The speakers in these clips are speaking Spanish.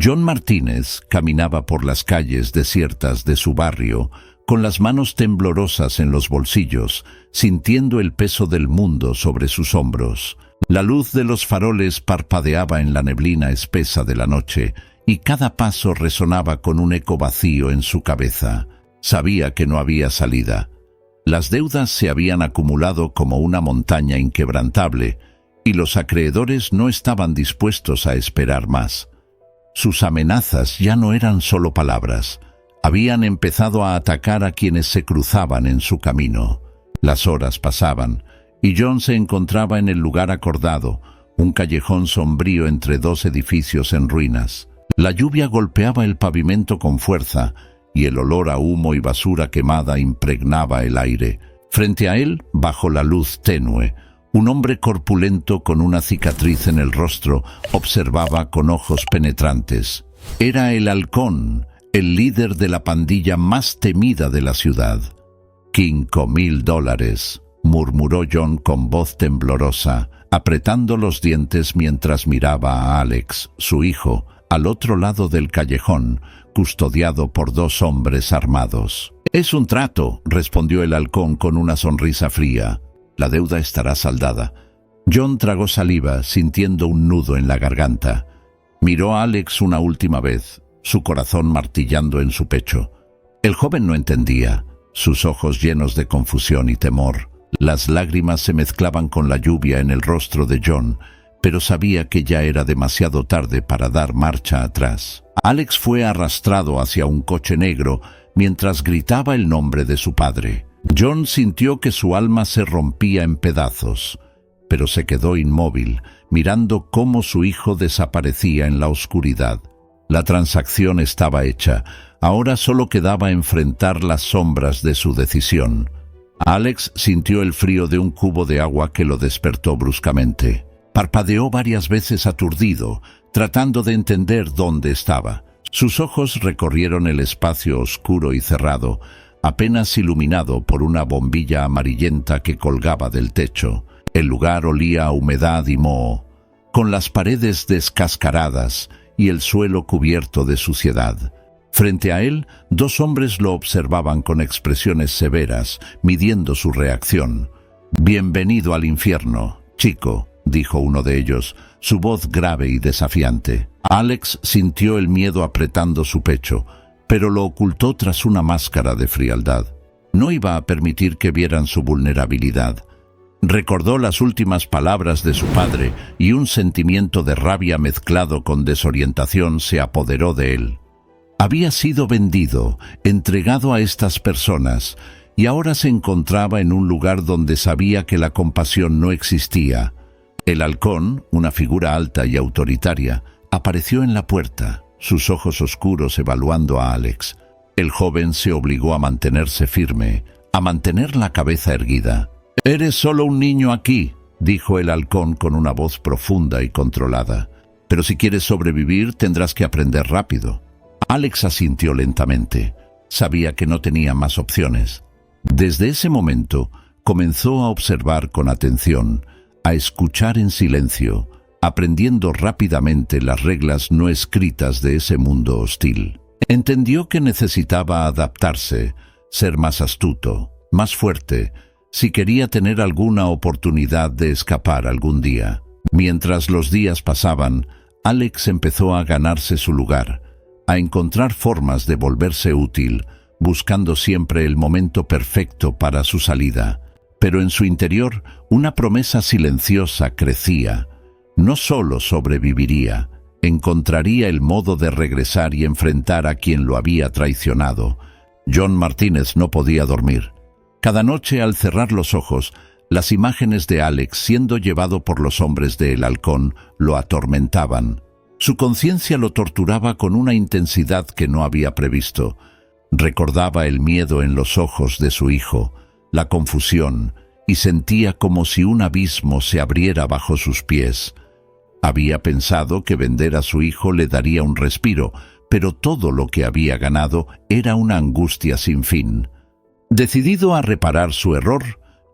John Martínez caminaba por las calles desiertas de su barrio, con las manos temblorosas en los bolsillos, sintiendo el peso del mundo sobre sus hombros. La luz de los faroles parpadeaba en la neblina espesa de la noche, y cada paso resonaba con un eco vacío en su cabeza. Sabía que no había salida. Las deudas se habían acumulado como una montaña inquebrantable, y los acreedores no estaban dispuestos a esperar más. Sus amenazas ya no eran solo palabras. Habían empezado a atacar a quienes se cruzaban en su camino. Las horas pasaban, y John se encontraba en el lugar acordado, un callejón sombrío entre dos edificios en ruinas. La lluvia golpeaba el pavimento con fuerza, y el olor a humo y basura quemada impregnaba el aire. Frente a él, bajo la luz tenue, un hombre corpulento con una cicatriz en el rostro observaba con ojos penetrantes. Era el Halcón, el líder de la pandilla más temida de la ciudad. $5,000, murmuró John con voz temblorosa, apretando los dientes mientras miraba a Alex, su hijo, al otro lado del callejón, custodiado por dos hombres armados. «Es un trato», respondió el Halcón con una sonrisa fría. «La deuda estará saldada». John tragó saliva, sintiendo un nudo en la garganta. Miró a Alex una última vez, su corazón martillando en su pecho. El joven no entendía, sus ojos llenos de confusión y temor. Las lágrimas se mezclaban con la lluvia en el rostro de John, pero sabía que ya era demasiado tarde para dar marcha atrás. Alex fue arrastrado hacia un coche negro mientras gritaba el nombre de su padre. John sintió que su alma se rompía en pedazos, pero se quedó inmóvil, mirando cómo su hijo desaparecía en la oscuridad. La transacción estaba hecha, ahora solo quedaba enfrentar las sombras de su decisión. Alex sintió el frío de un cubo de agua que lo despertó bruscamente. Parpadeó varias veces aturdido, tratando de entender dónde estaba. Sus ojos recorrieron el espacio oscuro y cerrado, apenas iluminado por una bombilla amarillenta que colgaba del techo. El lugar olía a humedad y moho, con las paredes descascaradas y el suelo cubierto de suciedad. Frente a él, dos hombres lo observaban con expresiones severas, midiendo su reacción. «Bienvenido al infierno, chico», dijo uno de ellos, su voz grave y desafiante. Alex sintió el miedo apretando su pecho, pero lo ocultó tras una máscara de frialdad. No iba a permitir que vieran su vulnerabilidad. Recordó las últimas palabras de su padre y un sentimiento de rabia mezclado con desorientación se apoderó de él. Había sido vendido, entregado a estas personas, y ahora se encontraba en un lugar donde sabía que la compasión no existía. El Halcón, una figura alta y autoritaria, apareció en la puerta, sus ojos oscuros evaluando a Alex. El joven se obligó a mantenerse firme, a mantener la cabeza erguida. «Eres solo un niño aquí», dijo el Halcón con una voz profunda y controlada. «Pero si quieres sobrevivir, tendrás que aprender rápido». Alex asintió lentamente. Sabía que no tenía más opciones. Desde ese momento, comenzó a observar con atención, a escuchar en silencio, aprendiendo rápidamente las reglas no escritas de ese mundo hostil. Entendió que necesitaba adaptarse, ser más astuto, más fuerte, si quería tener alguna oportunidad de escapar algún día. Mientras los días pasaban, Alex empezó a ganarse su lugar, a encontrar formas de volverse útil, buscando siempre el momento perfecto para su salida. Pero en su interior, una promesa silenciosa crecía. No solo sobreviviría, encontraría el modo de regresar y enfrentar a quien lo había traicionado. John Martínez no podía dormir. Cada noche, al cerrar los ojos, las imágenes de Alex siendo llevado por los hombres de El Halcón lo atormentaban. Su conciencia lo torturaba con una intensidad que no había previsto. Recordaba el miedo en los ojos de su hijo, la confusión, y sentía como si un abismo se abriera bajo sus pies. Había pensado que vender a su hijo le daría un respiro, pero todo lo que había ganado era una angustia sin fin. Decidido a reparar su error,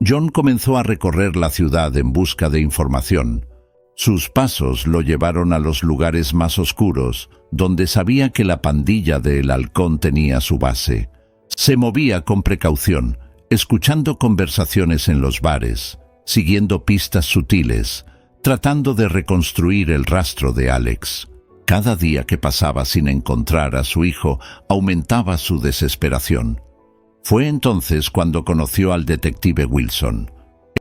John comenzó a recorrer la ciudad en busca de información. Sus pasos lo llevaron a los lugares más oscuros, donde sabía que la pandilla del Halcón tenía su base. Se movía con precaución, escuchando conversaciones en los bares, siguiendo pistas sutiles, tratando de reconstruir el rastro de Alex. Cada día que pasaba sin encontrar a su hijo aumentaba su desesperación. Fue entonces cuando conoció al detective Wilson.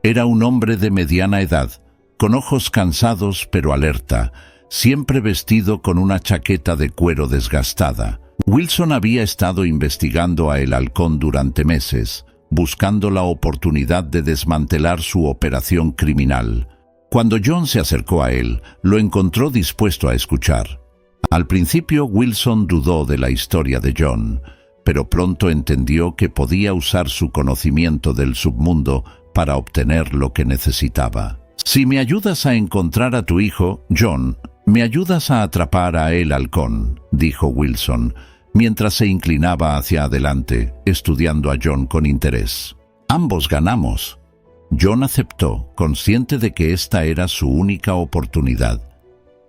Era un hombre de mediana edad, con ojos cansados pero alerta, siempre vestido con una chaqueta de cuero desgastada. Wilson había estado investigando a El Halcón durante meses, buscando la oportunidad de desmantelar su operación criminal. Cuando John se acercó a él, lo encontró dispuesto a escuchar. Al principio Wilson dudó de la historia de John, pero pronto entendió que podía usar su conocimiento del submundo para obtener lo que necesitaba. «Si me ayudas a encontrar a tu hijo, John, me ayudas a atrapar a El Halcón», dijo Wilson, mientras se inclinaba hacia adelante, estudiando a John con interés. «Ambos ganamos». John aceptó, consciente de que esta era su única oportunidad.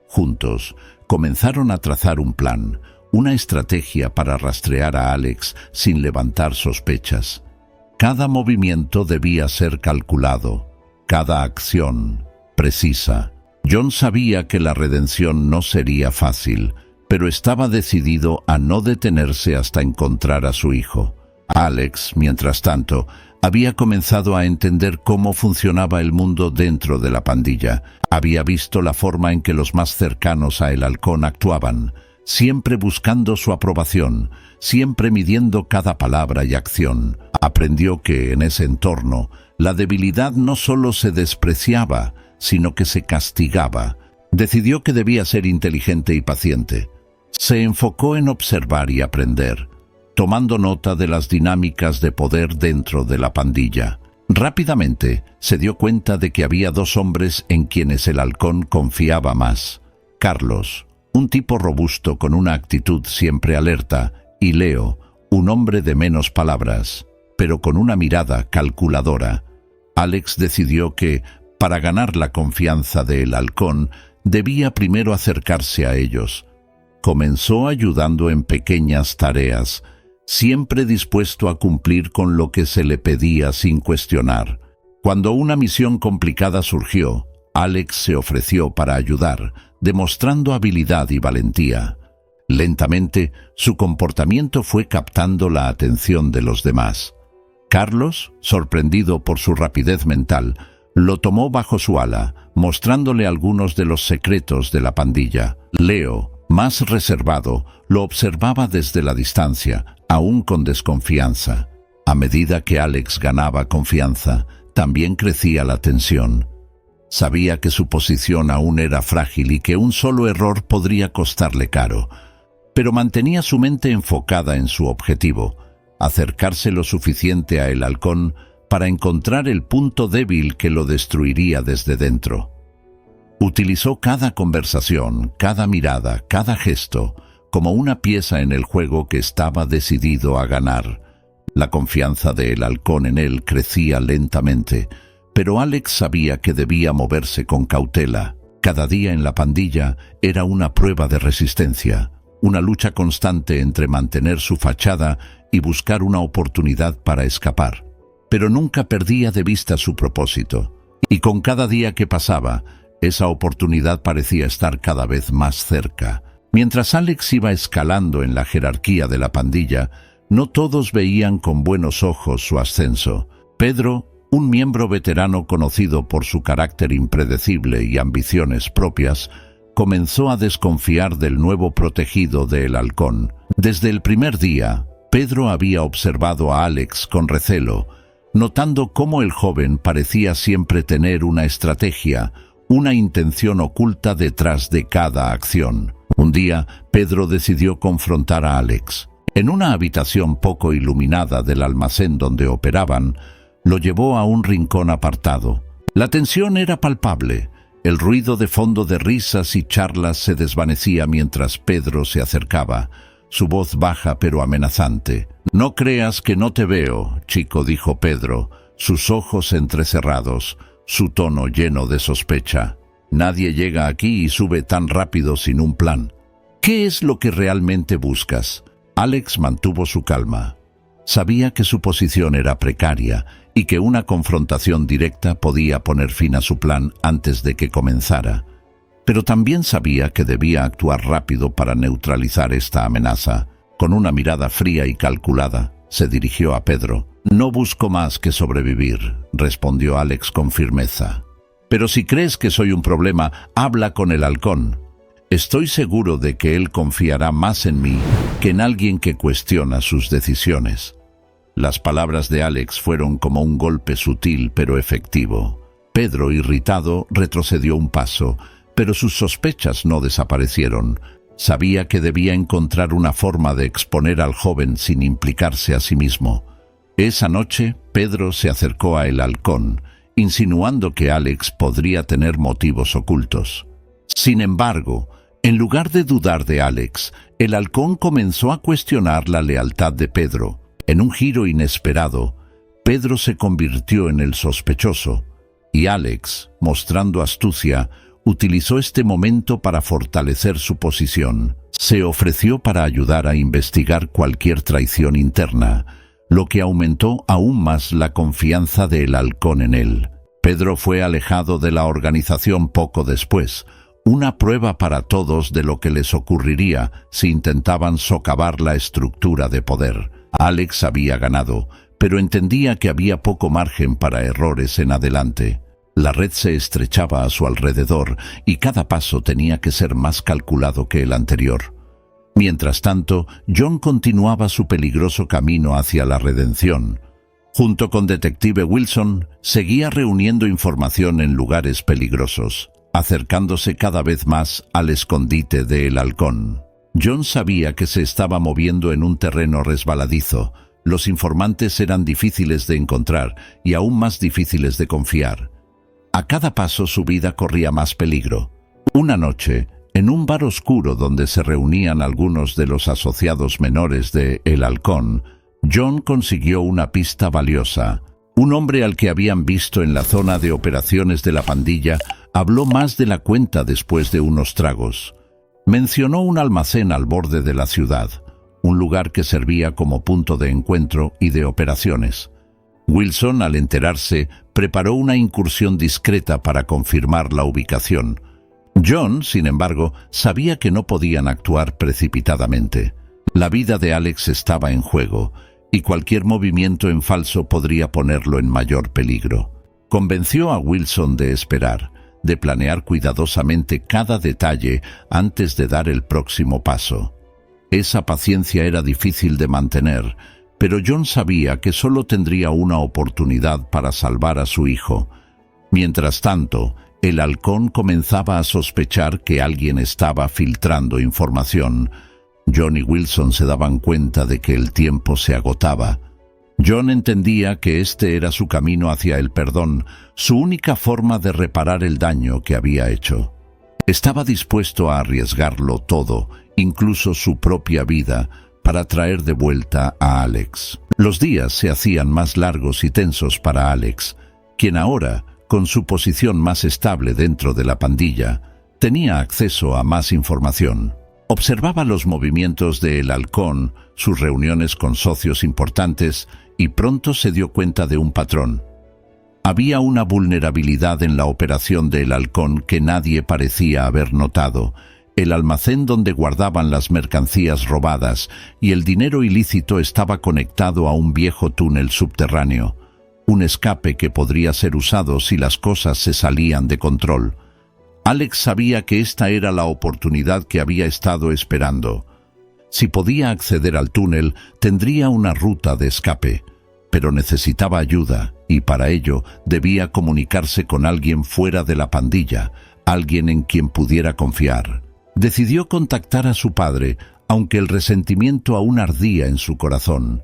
Juntos, comenzaron a trazar un plan, una estrategia para rastrear a Alex sin levantar sospechas. Cada movimiento debía ser calculado, cada acción precisa. John sabía que la redención no sería fácil, pero estaba decidido a no detenerse hasta encontrar a su hijo. Alex, mientras tanto, había comenzado a entender cómo funcionaba el mundo dentro de la pandilla. Había visto la forma en que los más cercanos a El Halcón actuaban, siempre buscando su aprobación, siempre midiendo cada palabra y acción. Aprendió que, en ese entorno, la debilidad no solo se despreciaba, sino que se castigaba. Decidió que debía ser inteligente y paciente. Se enfocó en observar y aprender, tomando nota de las dinámicas de poder dentro de la pandilla. Rápidamente se dio cuenta de que había dos hombres en quienes El Halcón confiaba más: Carlos, un tipo robusto con una actitud siempre alerta, y Leo, un hombre de menos palabras, pero con una mirada calculadora. Alex decidió que, para ganar la confianza de El Halcón, debía primero acercarse a ellos. Comenzó ayudando en pequeñas tareas, siempre dispuesto a cumplir con lo que se le pedía sin cuestionar. Cuando una misión complicada surgió, Alex se ofreció para ayudar, demostrando habilidad y valentía. Lentamente, su comportamiento fue captando la atención de los demás. Carlos, sorprendido por su rapidez mental, lo tomó bajo su ala, mostrándole algunos de los secretos de la pandilla. Leo, más reservado, lo observaba desde la distancia, aún con desconfianza. A medida que Alex ganaba confianza, también crecía la tensión. Sabía que su posición aún era frágil y que un solo error podría costarle caro, pero mantenía su mente enfocada en su objetivo: acercarse lo suficiente a El Halcón para encontrar el punto débil que lo destruiría desde dentro. Utilizó cada conversación, cada mirada, cada gesto, como una pieza en el juego que estaba decidido a ganar. La confianza de El Halcón en él crecía lentamente, pero Alex sabía que debía moverse con cautela. Cada día en la pandilla era una prueba de resistencia, una lucha constante entre mantener su fachada y buscar una oportunidad para escapar. Pero nunca perdía de vista su propósito, y con cada día que pasaba, esa oportunidad parecía estar cada vez más cerca. Mientras Alex iba escalando en la jerarquía de la pandilla, no todos veían con buenos ojos su ascenso. Pedro, un miembro veterano conocido por su carácter impredecible y ambiciones propias, comenzó a desconfiar del nuevo protegido de El Halcón. Desde el primer día, Pedro había observado a Alex con recelo, notando cómo el joven parecía siempre tener una estrategia, una intención oculta detrás de cada acción. Un día, Pedro decidió confrontar a Alex. En una habitación poco iluminada del almacén donde operaban, lo llevó a un rincón apartado. La tensión era palpable. El ruido de fondo de risas y charlas se desvanecía mientras Pedro se acercaba, su voz baja pero amenazante. «No creas que no te veo, chico», dijo Pedro, sus ojos entrecerrados, su tono lleno de sospecha. Nadie llega aquí y sube tan rápido sin un plan. ¿Qué es lo que realmente buscas? Alex mantuvo su calma. Sabía que su posición era precaria y que una confrontación directa podía poner fin a su plan antes de que comenzara. Pero también sabía que debía actuar rápido para neutralizar esta amenaza. Con una mirada fría y calculada, se dirigió a Pedro. «No busco más que sobrevivir», respondió Alex con firmeza. «Pero si crees que soy un problema, habla con el halcón. Estoy seguro de que él confiará más en mí que en alguien que cuestiona sus decisiones». Las palabras de Alex fueron como un golpe sutil pero efectivo. Pedro, irritado, retrocedió un paso, pero sus sospechas no desaparecieron. Sabía que debía encontrar una forma de exponer al joven sin implicarse a sí mismo. Esa noche, Pedro se acercó a el halcón, insinuando que Alex podría tener motivos ocultos. Sin embargo, en lugar de dudar de Alex, el halcón comenzó a cuestionar la lealtad de Pedro. En un giro inesperado, Pedro se convirtió en el sospechoso, y Alex, mostrando astucia, utilizó este momento para fortalecer su posición. Se ofreció para ayudar a investigar cualquier traición interna, lo que aumentó aún más la confianza del halcón en él. Pedro fue alejado de la organización poco después, una prueba para todos de lo que les ocurriría si intentaban socavar la estructura de poder. Alex había ganado, pero entendía que había poco margen para errores en adelante. La red se estrechaba a su alrededor y cada paso tenía que ser más calculado que el anterior. Mientras tanto, John continuaba su peligroso camino hacia la redención. Junto con Detective Wilson, seguía reuniendo información en lugares peligrosos, acercándose cada vez más al escondite del halcón. John sabía que se estaba moviendo en un terreno resbaladizo. Los informantes eran difíciles de encontrar y aún más difíciles de confiar. A cada paso su vida corría más peligro. Una noche, en un bar oscuro donde se reunían algunos de los asociados menores de El Halcón, John consiguió una pista valiosa. Un hombre al que habían visto en la zona de operaciones de la pandilla habló más de la cuenta después de unos tragos. Mencionó un almacén al borde de la ciudad, un lugar que servía como punto de encuentro y de operaciones. Wilson, al enterarse, preparó una incursión discreta para confirmar la ubicación. John, sin embargo, sabía que no podían actuar precipitadamente. La vida de Alex estaba en juego, y cualquier movimiento en falso podría ponerlo en mayor peligro. Convenció a Wilson de esperar, de planear cuidadosamente cada detalle antes de dar el próximo paso. Esa paciencia era difícil de mantener, pero John sabía que solo tendría una oportunidad para salvar a su hijo. Mientras tanto, el halcón comenzaba a sospechar que alguien estaba filtrando información. John y Wilson se daban cuenta de que el tiempo se agotaba. John entendía que este era su camino hacia el perdón, su única forma de reparar el daño que había hecho. Estaba dispuesto a arriesgarlo todo, incluso su propia vida, para traer de vuelta a Alex. Los días se hacían más largos y tensos para Alex, quien ahora, con su posición más estable dentro de la pandilla, tenía acceso a más información. Observaba los movimientos de El Halcón, sus reuniones con socios importantes, y pronto se dio cuenta de un patrón. Había una vulnerabilidad en la operación de El Halcón que nadie parecía haber notado. El almacén donde guardaban las mercancías robadas y el dinero ilícito estaba conectado a un viejo túnel subterráneo, un escape que podría ser usado si las cosas se salían de control. Alex sabía que esta era la oportunidad que había estado esperando. Si podía acceder al túnel, tendría una ruta de escape, pero necesitaba ayuda y para ello debía comunicarse con alguien fuera de la pandilla, alguien en quien pudiera confiar. Decidió contactar a su padre, aunque el resentimiento aún ardía en su corazón.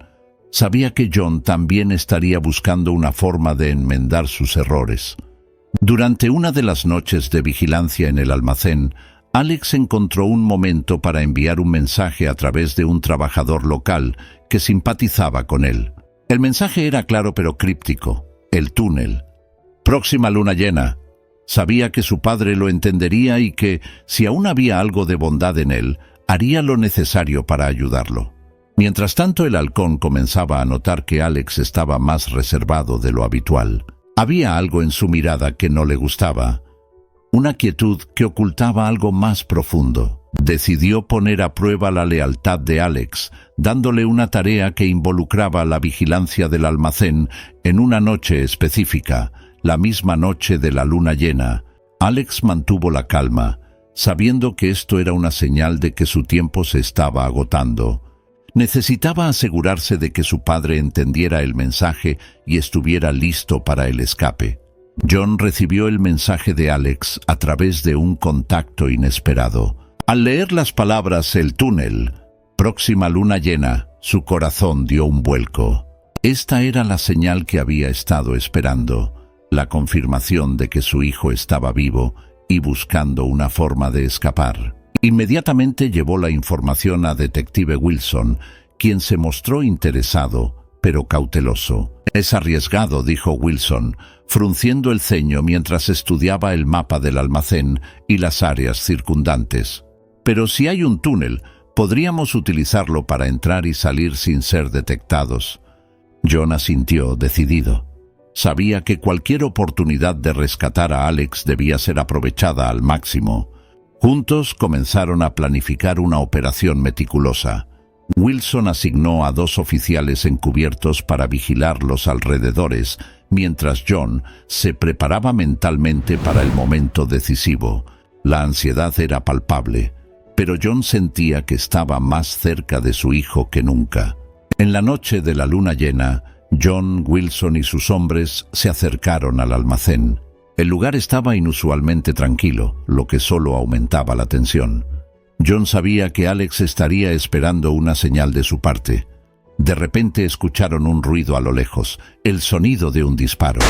Sabía que John también estaría buscando una forma de enmendar sus errores. Durante una de las noches de vigilancia en el almacén, Alex encontró un momento para enviar un mensaje a través de un trabajador local que simpatizaba con él. El mensaje era claro pero críptico. El túnel. Próxima luna llena. Sabía que su padre lo entendería y que, si aún había algo de bondad en él, haría lo necesario para ayudarlo. Mientras tanto, el halcón comenzaba a notar que Alex estaba más reservado de lo habitual. Había algo en su mirada que no le gustaba, una quietud que ocultaba algo más profundo. Decidió poner a prueba la lealtad de Alex, dándole una tarea que involucraba la vigilancia del almacén en una noche específica, la misma noche de la luna llena. Alex mantuvo la calma, sabiendo que esto era una señal de que su tiempo se estaba agotando. Necesitaba asegurarse de que su padre entendiera el mensaje y estuviera listo para el escape. John recibió el mensaje de Alex a través de un contacto inesperado. Al leer las palabras «el túnel», «próxima luna llena», su corazón dio un vuelco. Esta era la señal que había estado esperando, la confirmación de que su hijo estaba vivo y buscando una forma de escapar. Inmediatamente llevó la información a Detective Wilson, quien se mostró interesado, pero cauteloso. «Es arriesgado», dijo Wilson, frunciendo el ceño mientras estudiaba el mapa del almacén y las áreas circundantes. «Pero si hay un túnel, podríamos utilizarlo para entrar y salir sin ser detectados». John asintió, decidido. Sabía que cualquier oportunidad de rescatar a Alex debía ser aprovechada al máximo. Juntos comenzaron a planificar una operación meticulosa. Wilson asignó a 2 oficiales encubiertos para vigilar los alrededores, mientras John se preparaba mentalmente para el momento decisivo. La ansiedad era palpable, pero John sentía que estaba más cerca de su hijo que nunca. En la noche de la luna llena, John, Wilson y sus hombres se acercaron al almacén. El lugar estaba inusualmente tranquilo, lo que solo aumentaba la tensión. John sabía que Alex estaría esperando una señal de su parte. De repente escucharon un ruido a lo lejos, el sonido de un disparo.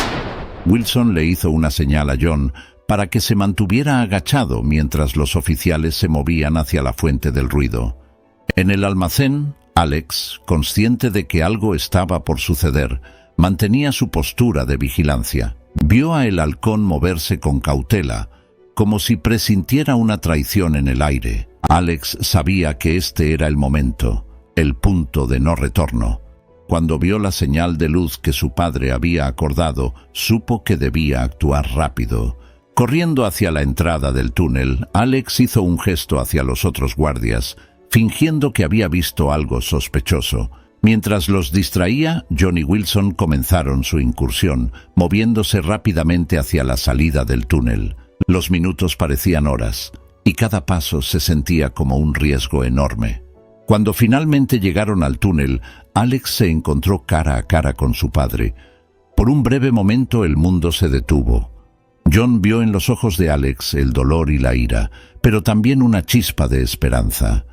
Wilson le hizo una señal a John para que se mantuviera agachado mientras los oficiales se movían hacia la fuente del ruido. En el almacén, Alex, consciente de que algo estaba por suceder, mantenía su postura de vigilancia. Vio a el halcón moverse con cautela, como si presintiera una traición en el aire. Alex sabía que este era el momento, el punto de no retorno. Cuando vio la señal de luz que su padre había acordado, supo que debía actuar rápido. Corriendo hacia la entrada del túnel, Alex hizo un gesto hacia los otros guardias, fingiendo que había visto algo sospechoso. Mientras los distraía, John y Wilson comenzaron su incursión, moviéndose rápidamente hacia la salida del túnel. Los minutos parecían horas, y cada paso se sentía como un riesgo enorme. Cuando finalmente llegaron al túnel, Alex se encontró cara a cara con su padre. Por un breve momento el mundo se detuvo. John vio en los ojos de Alex el dolor y la ira, pero también una chispa de esperanza.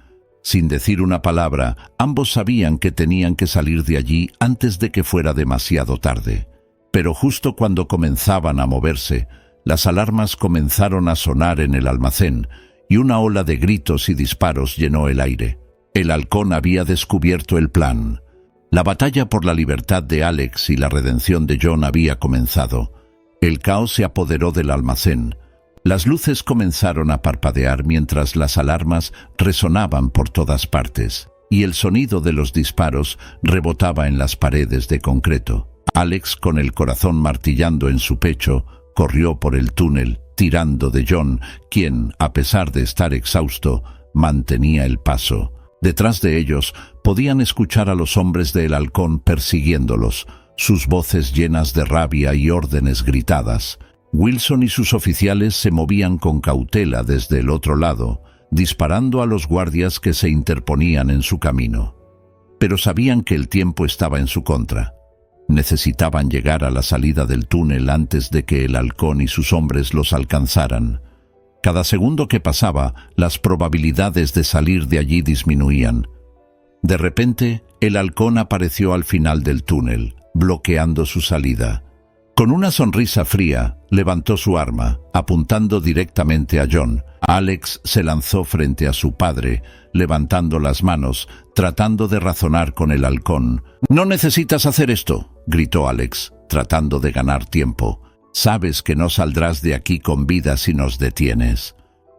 Sin decir una palabra, ambos sabían que tenían que salir de allí antes de que fuera demasiado tarde. Pero justo cuando comenzaban a moverse, las alarmas comenzaron a sonar en el almacén y una ola de gritos y disparos llenó el aire. El halcón había descubierto el plan. La batalla por la libertad de Alex y la redención de John había comenzado. El caos se apoderó del almacén. Las luces comenzaron a parpadear mientras las alarmas resonaban por todas partes, y el sonido de los disparos rebotaba en las paredes de concreto. Alex, con el corazón martillando en su pecho, corrió por el túnel, tirando de John, quien, a pesar de estar exhausto, mantenía el paso. Detrás de ellos podían escuchar a los hombres del halcón persiguiéndolos, sus voces llenas de rabia y órdenes gritadas. Wilson y sus oficiales se movían con cautela desde el otro lado, disparando a los guardias que se interponían en su camino. Pero sabían que el tiempo estaba en su contra. Necesitaban llegar a la salida del túnel antes de que el halcón y sus hombres los alcanzaran. Cada segundo que pasaba, las probabilidades de salir de allí disminuían. De repente, el halcón apareció al final del túnel, bloqueando su salida. Con una sonrisa fría, levantó su arma, apuntando directamente a John. Alex se lanzó frente a su padre, levantando las manos, tratando de razonar con el halcón. «No necesitas hacer esto», gritó Alex, tratando de ganar tiempo. Sabes que no saldrás de aquí con vida si nos detienes.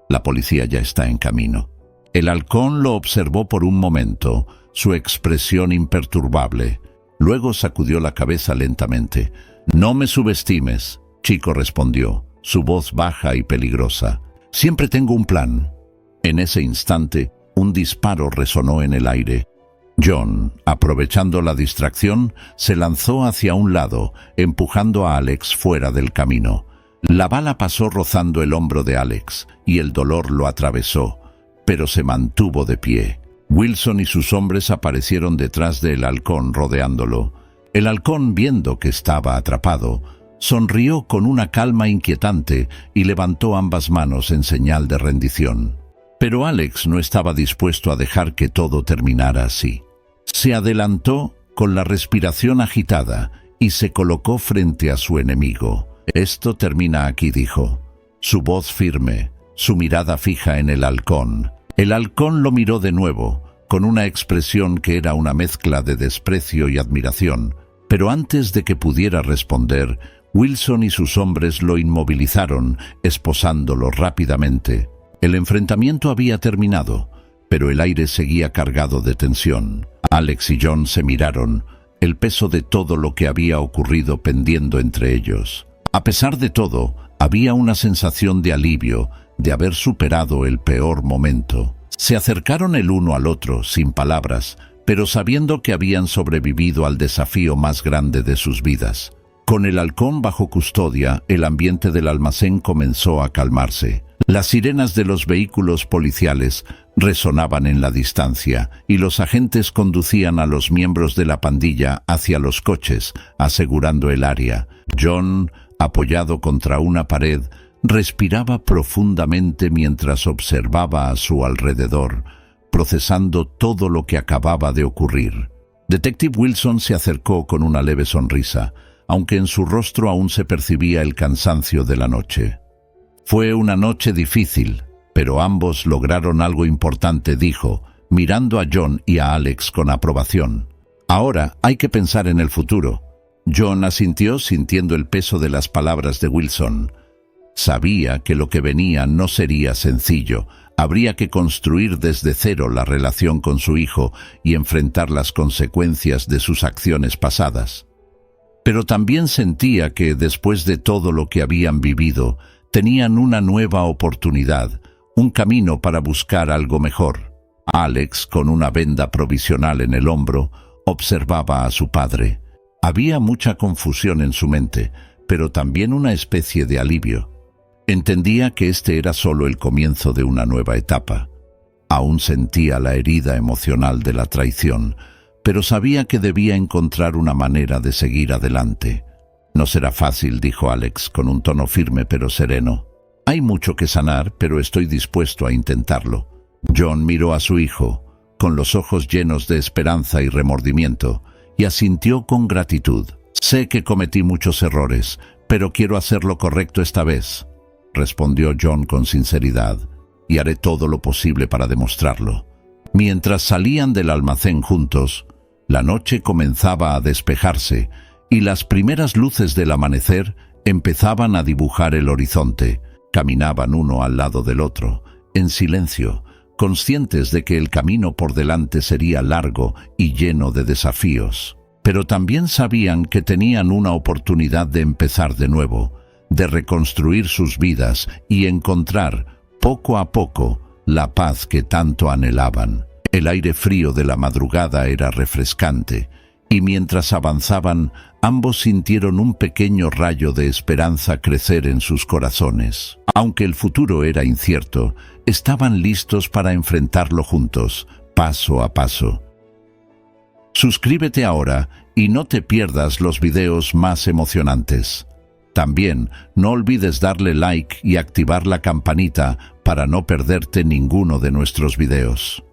La policía ya está en camino. El halcón lo observó por un momento, su expresión imperturbable. Luego sacudió la cabeza lentamente. «No me subestimes», Chico respondió, su voz baja y peligrosa. «Siempre tengo un plan». En ese instante, un disparo resonó en el aire. John, aprovechando la distracción, se lanzó hacia un lado, empujando a Alex fuera del camino. La bala pasó rozando el hombro de Alex, y el dolor lo atravesó, pero se mantuvo de pie. Wilson y sus hombres aparecieron detrás del halcón rodeándolo. El halcón, viendo que estaba atrapado, sonrió con una calma inquietante y levantó ambas manos en señal de rendición. Pero Alex no estaba dispuesto a dejar que todo terminara así. Se adelantó con la respiración agitada y se colocó frente a su enemigo. «Esto termina aquí», dijo. Su voz firme, su mirada fija en el halcón. El halcón lo miró de nuevo, con una expresión que era una mezcla de desprecio y admiración. Pero antes de que pudiera responder, Wilson y sus hombres lo inmovilizaron, esposándolo rápidamente. El enfrentamiento había terminado, pero el aire seguía cargado de tensión. Alex y John se miraron, el peso de todo lo que había ocurrido pendiendo entre ellos. A pesar de todo, había una sensación de alivio, de haber superado el peor momento. Se acercaron el uno al otro, sin palabras, pero sabiendo que habían sobrevivido al desafío más grande de sus vidas. Con el halcón bajo custodia, el ambiente del almacén comenzó a calmarse. Las sirenas de los vehículos policiales resonaban en la distancia y los agentes conducían a los miembros de la pandilla hacia los coches, asegurando el área. John, apoyado contra una pared, respiraba profundamente mientras observaba a su alrededor, procesando todo lo que acababa de ocurrir. Detective Wilson se acercó con una leve sonrisa, aunque en su rostro aún se percibía el cansancio de la noche. «Fue una noche difícil, pero ambos lograron algo importante», dijo, mirando a John y a Alex con aprobación. «Ahora hay que pensar en el futuro». John asintió sintiendo el peso de las palabras de Wilson. Sabía que lo que venía no sería sencillo. Habría que construir desde cero la relación con su hijo y enfrentar las consecuencias de sus acciones pasadas. Pero también sentía que, después de todo lo que habían vivido, tenían una nueva oportunidad, un camino para buscar algo mejor. Alex, con una venda provisional en el hombro, observaba a su padre. Había mucha confusión en su mente, pero también una especie de alivio. Entendía que este era solo el comienzo de una nueva etapa. Aún sentía la herida emocional de la traición, pero sabía que debía encontrar una manera de seguir adelante. «No será fácil», dijo Alex con un tono firme pero sereno. «Hay mucho que sanar, pero estoy dispuesto a intentarlo». John miró a su hijo, con los ojos llenos de esperanza y remordimiento, y asintió con gratitud. «Sé que cometí muchos errores, pero quiero hacer lo correcto esta vez», respondió John con sinceridad, «y haré todo lo posible para demostrarlo». Mientras salían del almacén juntos, la noche comenzaba a despejarse y las primeras luces del amanecer empezaban a dibujar el horizonte. Caminaban uno al lado del otro, en silencio, conscientes de que el camino por delante sería largo y lleno de desafíos. Pero también sabían que tenían una oportunidad de empezar de nuevo, de reconstruir sus vidas y encontrar, poco a poco, la paz que tanto anhelaban. El aire frío de la madrugada era refrescante, y mientras avanzaban, ambos sintieron un pequeño rayo de esperanza crecer en sus corazones. Aunque el futuro era incierto, estaban listos para enfrentarlo juntos, paso a paso. Suscríbete ahora y no te pierdas los videos más emocionantes. También no olvides darle like y activar la campanita para no perderte ninguno de nuestros videos.